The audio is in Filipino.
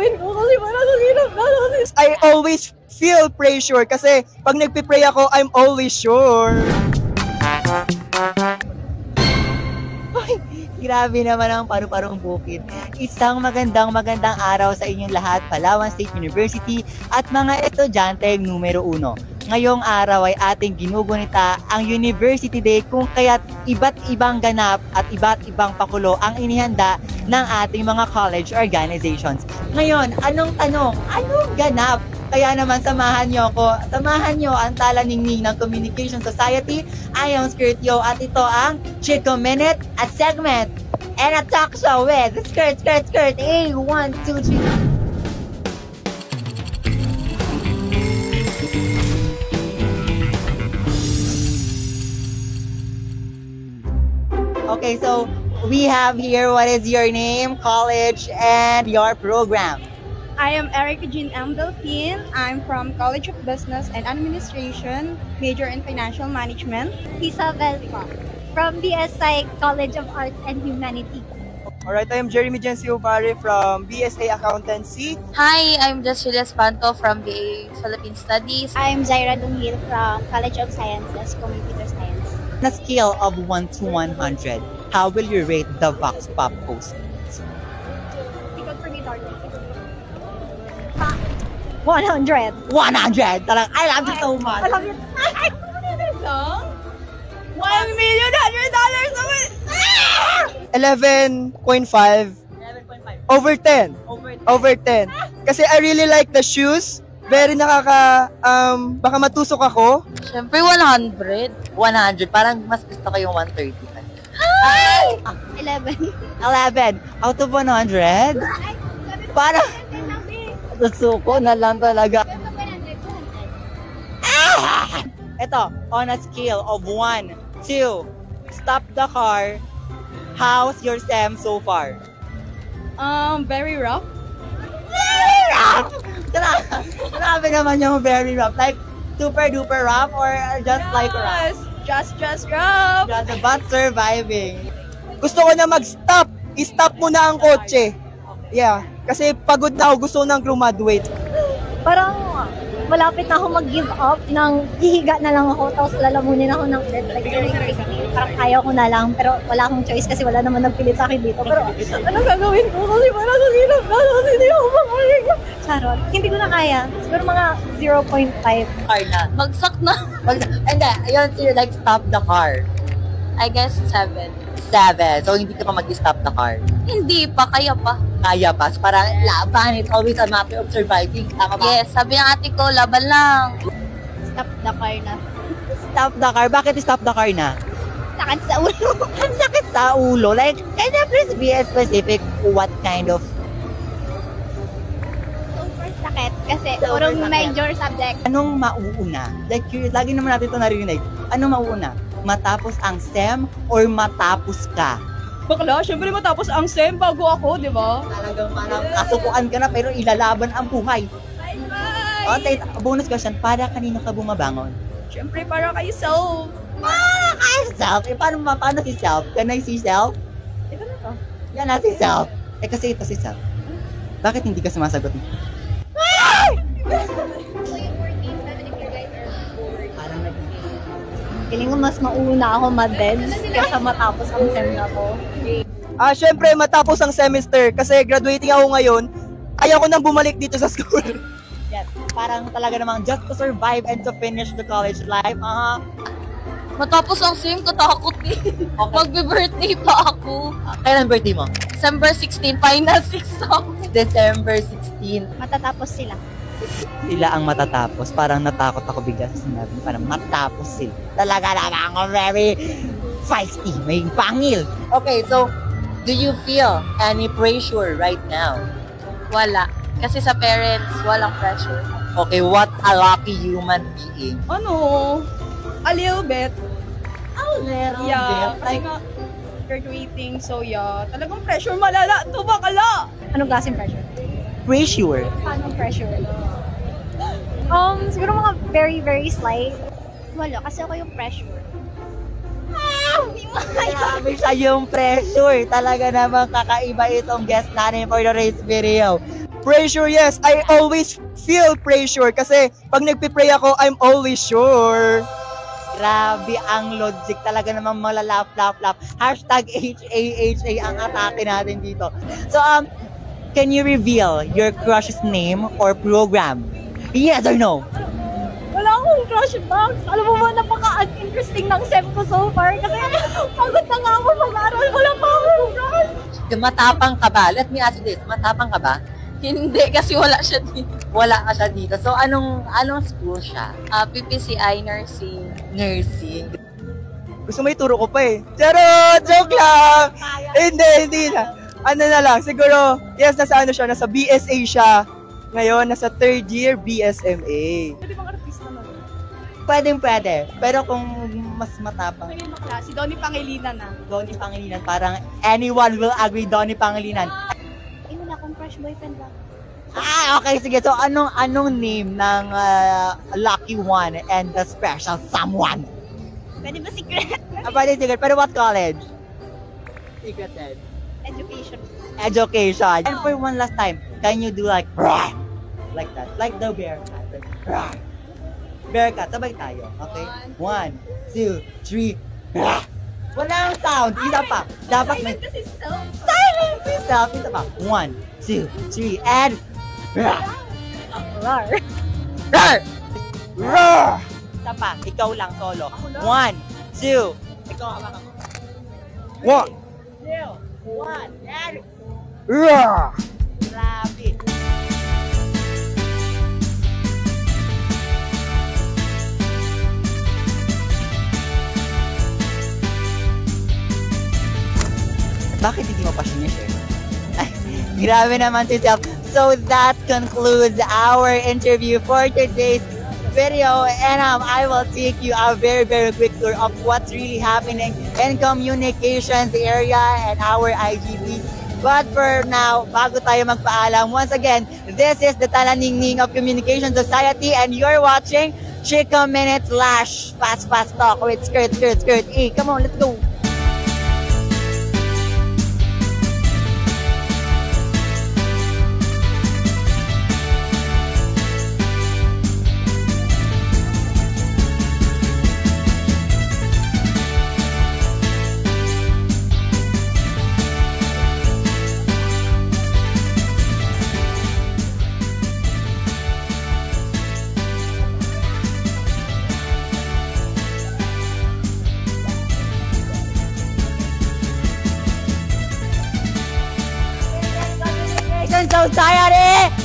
gagawin ko kasi parang ang hirap na kasi. I always feel pressure kasi pag nagpipray ako, I'm always sure. Ay, grabe naman ang paru-parong bukid. Isang magandang araw sa inyong lahat, Palawan State University at mga estudyante numero 1. Ngayong araw ay ating ginugunita ang University Day kung kaya't iba't ibang ganap at iba't ibang pakulo ang inihanda ng ating mga college organizations. Ngayon, anong tanong? Anong ganap? Kaya naman samahan nyo ang talaningning ng Communication Society. I am Skirt Yo at ito ang Chico Minute, a segment and a talk show with Skirt. Hey, 1, 2, 3. Okay, so we have here, what is your name, college, and your program? I am Erica Jean M. Delphin. I'm from College of Business and Administration, major in Financial Management. Isabel from BSI College of Arts and Humanities. Alright, I am Jeremy Gencio Pare from BSA Accountancy. Hi, I'm Julia Espanto from BA Philippine Studies. I'm Zaira Dunghil from College of Sciences, Computer Science. On a scale of 1 to 100, how will you rate the Vox Pop host? Because for me, 100. 100! Talagang, I love you so much! I love you. Ay, $1 million naman! 11.5 over 10. Over 10. Kasi I really like the shoes. Very baka matusok ako. Siyempre, 100. 100. Parang mas gusto ko yung 130. Hi! 11. 11 out of 100? Parang susuko na lang talaga. Ito, on a scale of 1 to stop the car, how's your SEM so far? Very rough. Very rough! Grabe naman yung very rough. Like, super duper rough or just like rough? Just rough. Just about surviving. Gusto ko na mag-stop. I-stop mo na ang kotse. Yeah. Kasi pagod na ako. Gusto ko nang graduate. Parang malapit na ako mag-give up nang hihiga na lang ako tapos lalamunin ako ng bed. Like, parang kaya ko na lang pero wala akong choice kasi wala naman nagpilit sa akin dito. Pero ano gagawin ko kasi parang ang hirap na kasi hindi ako makahiga. Charot. Hindi ko na kaya. Siguro mga 0.5. Car na. Bagsak na. Hindi. Ayun, so you like stop the car. I guess 7. 7. So hindi ka pa mag-stop the car. Hindi pa, kaya pa. Kaya pa. So parang laban. It's always a matter of surviving. Tama ba? Yes, sabi ng ate ko, laban lang. Stop the car na. Stop the car. Bakit stop the car na? Sakit sa ulo. Ang sakit sa ulo. Like, can you please be specific what kind of... Super sakit kasi Super purong sakit. major subject. Anong mauuna? Like, lagi naman natin ito naririnig. Anong mauuna? Matapos ang SEM or matapos ka? Bakla, syempre matapos ang SEM bago ako, di ba? Talagang parang kasukuan ka na pero ilalaban ang buhay. Bye-bye! Okay, bonus question. Para kanino ka bumabangon? Syempre para kay self. Kay self? Eh, paano si self? Can I see self? Ito na to. Yan na si self. Eh, kasi ito si self. Bakit hindi ka sumasagot? Parang Feeling ko mas mauna ako ma-deads kaysa matapos ang SEM na to. Syempre, matapos ang semester, kasi graduating ako ngayon, ayaw ko nang bumalik dito sa school. Yes, parang talaga namang just to survive and to finish the college life. Matapos ang SEM, katakot eh. Okay. Magbe-birthday pa ako. Kailan birthday mo? December 16, final 6 ako. December 16. Matatapos sila. Sila ang matatapos. Parang natakot ako bigla sa sinabi. Parang matapos sila. Talaga naman ako very feisty. May pangil. Okay, so, do you feel any pressure right now? Wala. Kasi sa parents, walang pressure. Okay, what a lucky human being. Ano? A little bit. Yeah, kasi Like, nga graduating, so yeah. Talagang pressure malala to, bakala! Anong klaseng pressure? pressure. Anong pressure? Siguro mga very, very slight. Wala, kasi ako yung pressure. Grabe siya yung pressure. Talaga namang kakaiba itong guest natin for the race video. Pressure, yes. I always feel pressure kasi pag nagpipray ako, I'm always sure. Grabe ang logic talaga namang malalap. Hashtag HAHA ang atake natin dito. So, can you reveal your crush's name or program? Yes or no? Wala akong crush, Max. Alam mo ba, napaka-uninteresting ng SEM ko so far kasi pagod na nga ako mag-aral. Wala pa akong crush. Matapang ka ba? Let me ask you this. Matapang ka ba? Hindi, kasi wala siya dito. Wala ka siya dito. So, anong school siya? PPCI Nursing. Nursing. Gusto mo ituro ko pa eh. Charot! Joke lang! Hindi na. Ano na lang, siguro, yes, nasa ano siya, nasa BSA siya. Ngayon, nasa third year BSMA. Pwede bang artista na? Pwede. Pero kung mas matapang, Pwede bakla, si Donnie Pangilinan na. Donnie Pangilinan, parang anyone will agree Donnie Pangilinan. Wala akong crush boyfriend ba? Okay, sige. So, anong name ng lucky one and the special someone? Pwede ba secret? Pwede secret, pero what college? Secreted. Education. Education. And for one last time, can you do like that? Like the bear cat. Like, bear cat. Sabay tayo. Okay? 1, 2, 3. Walang sound. Isa pa. Dapat may... Silence yourself. Isa pa. 1, 2, 3, and... Rar. Roar! Roar! Isa pa. Ikaw lang solo. 1, 2. Ikaw hawakan mo. 1, 2, 1, and... Roar! Grabe. Bakit hindi mo pa sinishare? Grabe naman si Self. So that concludes our interview for today's video. And I will take you a very quick tour of what's really happening in communications area and our IGP. But for now, bago tayo magpaalam, once again, this is the Talaningning of Communication Society and you're watching Chika Minutes / Fast Talk with Skirt. Hey, come on, let's go. Society!